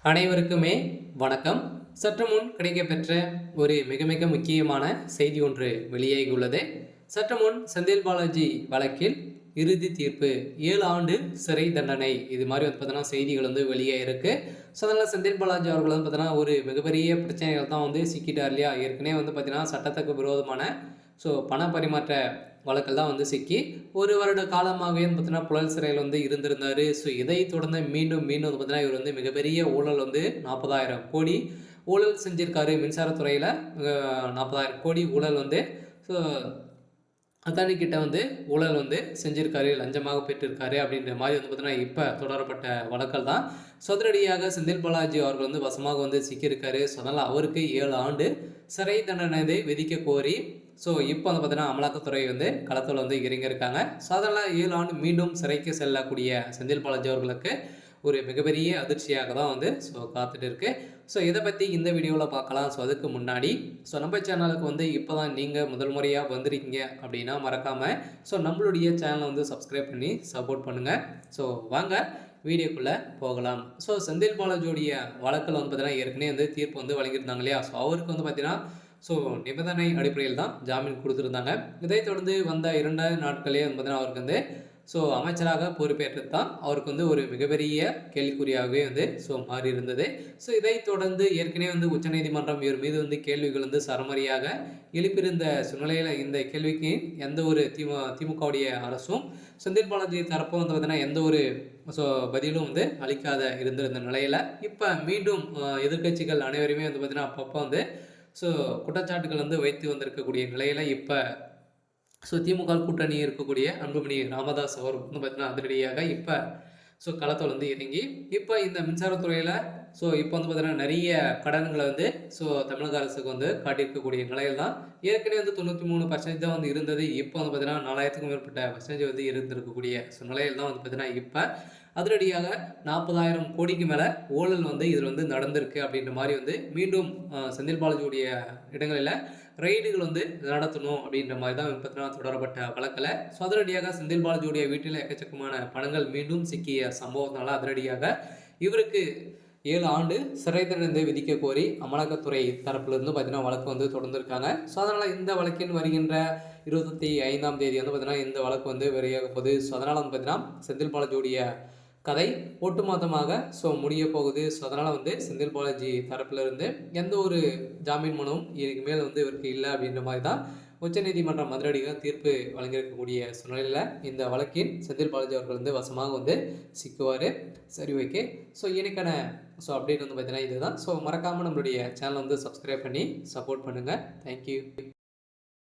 அனைவருக்குமே வணக்கம். சற்று முன் கிடைக்கப்பெற்ற ஒரு மிக மிக முக்கியமான செய்தி ஒன்று வெளியாகியுள்ளது. சற்று முன் செந்தில் பாலாஜி வழக்கில் இறுதி தீர்ப்பு 7 ஆண்டு சிறை தண்டனை இது மாதிரி பார்த்தீங்கன்னா செய்திகள் வெளியாகிருக்கு. ஸோ அதனால் செந்தில் பாலாஜி அவர்கள் பார்த்தீங்கன்னா ஒரு மிகப்பெரிய பிரச்சனைகள் தான் சிக்கிட்டார் இல்லையா. ஏற்கனவே பார்த்தீங்கன்னா சட்டத்துக்கு விரோதமான பண பரிமாற்ற வழக்கில் தான் சிக்கி 1 வருட காலமாகவே பார்த்தீங்கன்னா புழல் சிறையில் இருந்திருந்தார். ஸோ இதை தொடர்ந்து மீண்டும் பார்த்தீங்கன்னா இவர் மிகப்பெரிய ஊழல் 40,000 கோடி ஊழல் செஞ்சிருக்காரு. மின்சாரத்துறையில் 40,000 கோடி ஊழல் ஸோ அதானி கிட்ட ஊழல் செஞ்சிருக்காரு, லஞ்சமாக பெற்றிருக்காரு அப்படின்ற மாதிரி பார்த்தீங்கன்னா இப்போ தொடரப்பட்ட வழக்கல் தான். சொதரடியாக செந்தில் பாலாஜி அவர்கள் வசமாக சிக்கியிருக்காரு. ஸோ அதனால் அவருக்கு 7 ஆண்டு சிறை தண்டனை விதிக்க கோரி இப்போ பார்த்தீங்கன்னா அமலாக்கத்துறை களத்தில் இறங்கியிருக்காங்க. ஸோ அதனால் 7 ஆண்டு மீண்டும் சிறைக்கு செல்லக்கூடிய செந்தில் பாலாஜி அவர்களுக்கு ஒரு மிகப்பெரிய அதிர்ச்சியாக தான் காத்துட்டு இருக்கு. ஸோ இதை பற்றி இந்த வீடியோவில் பார்க்கலாம். ஸோ அதுக்கு முன்னாடி நம்ம சேனலுக்கு இப்போ தான் நீங்கள் முதல் முறையாக வந்திருக்கீங்க அப்படின்னா மறக்காமல் நம்மளுடைய சேனலை சப்ஸ்கிரைப் பண்ணி சப்போர்ட் பண்ணுங்கள். ஸோ வாங்க வீடியோக்குள்ளே போகலாம். ஸோ செந்தில் பாலாஜியோடைய வழக்கில் பார்த்தீங்கன்னா ஏற்கனவே தீர்ப்பு வழங்கியிருந்தாங்க இல்லையா. ஸோ அவருக்கு பார்த்தீங்கன்னா நிபந்தனை அடிப்படையில் தான் ஜாமீன் கொடுத்துருந்தாங்க. இதை தொடர்ந்து வந்த 2 நாட்களே பார்த்தீங்கன்னா அவருக்கு அமைச்சராக பொறுப்பேற்றது தான் அவருக்கு ஒரு மிகப்பெரிய கேள்விக்குறியாகவே மாறி இருந்தது. ஸோ இதை தொடர்ந்து ஏற்கனவே உச்சநீதிமன்றம் இவர் மீது கேள்விகள் சரமாரியாக எழுப்பியிருந்த சூழ்நிலையில் இந்த கேள்விக்கு எந்த ஒரு திமுகவுடைய அரசும் செந்தில் பாலாஜி தரப்பும் பார்த்தீங்கன்னா எந்த ஒரு பதிலும் அளிக்காத இருந்திருந்த நிலையில் இப்போ மீண்டும் எதிர்கட்சிகள் அனைவருமே பார்த்தீங்கன்னா அப்பப்போ குற்றச்சாட்டுகள் வைத்து வந்திருக்கக்கூடிய நிலையில் இப்போ திமுக கூட்டணி இருக்கக்கூடிய அன்புமணி ராமதாஸ் அவர் பார்த்தீங்கன்னா அதிரடியாக இப்போ களத்தில் இறங்கி இப்போ இந்த மின்சாரத்துறையில் இப்போ பார்த்தீங்கன்னா நிறைய கடன்களை தமிழக அரசுக்கு காட்டியிருக்கக்கூடிய நிலையில் தான் ஏற்கனவே 93% தான் இருந்தது. இப்போ பார்த்தீங்கன்னா 4,000க்கும் மேற்பட்ட பர்சன்டேஜ் இருந்திருக்கக்கூடிய நிலையில் தான் பார்த்தீங்கன்னா இப்போ அதிரடியாக 40,000 கோடிக்கு மேலே ஊழல் இதில் நடந்திருக்கு அப்படின்ற மாதிரி மீண்டும் செந்தில் பாலாஜியுடைய இடங்களில் ரைடுகள் நடத்தணும் அப்படின்ற மாதிரி தான் பார்த்தீங்கன்னா தொடரப்பட்ட வழக்கில் அதிரடியாக செந்தில் பாலாஜியுடைய வீட்டில் எக்கச்சக்கமான பணங்கள் மீண்டும் சிக்கிய சம்பவத்தினால அதிரடியாக இவருக்கு 7 ஆண்டு சிறை தண்டனை விதிக்க கோரி அமலாக்கத்துறை தரப்பிலிருந்து பார்த்தீங்கன்னா வழக்கு தொடர்ந்துருக்காங்க. ஸோ அதனால் இந்த வழக்கின் வருகின்ற 25ஆம் தேதி பார்த்தீங்கன்னா இந்த வழக்கு வெளியாக போகுது. ஸோ அதனால் பார்த்தீங்கன்னா செந்தில் பாலாஜியுடைய கதை ஒட்டுமொத்தமாக முடிய போகுது. ஸோ அதனால் செந்தில் பாலாஜி தரப்பிலிருந்து எந்த ஒரு ஜாமீன் மனுவும் இதுக்கு மேல் இவருக்கு இல்லை அப்படின்ற மாதிரி தான் உச்சநீதிமன்றம் அதிரடியாக தீர்ப்பு வழங்கியிருக்கக்கூடிய சூழ்நிலையில் இந்த வழக்கில் செந்தில் பாலாஜி அவர்கள் வசமாக சிக்குவார். சரி, ஓகே. ஸோ எனக்கான அப்டேட் பார்த்தீங்கன்னா இதுதான். ஸோ மறக்காமல் நம்மளுடைய சேனலை சப்ஸ்கிரைப் பண்ணி சப்போர்ட் பண்ணுங்கள். தேங்க்யூ.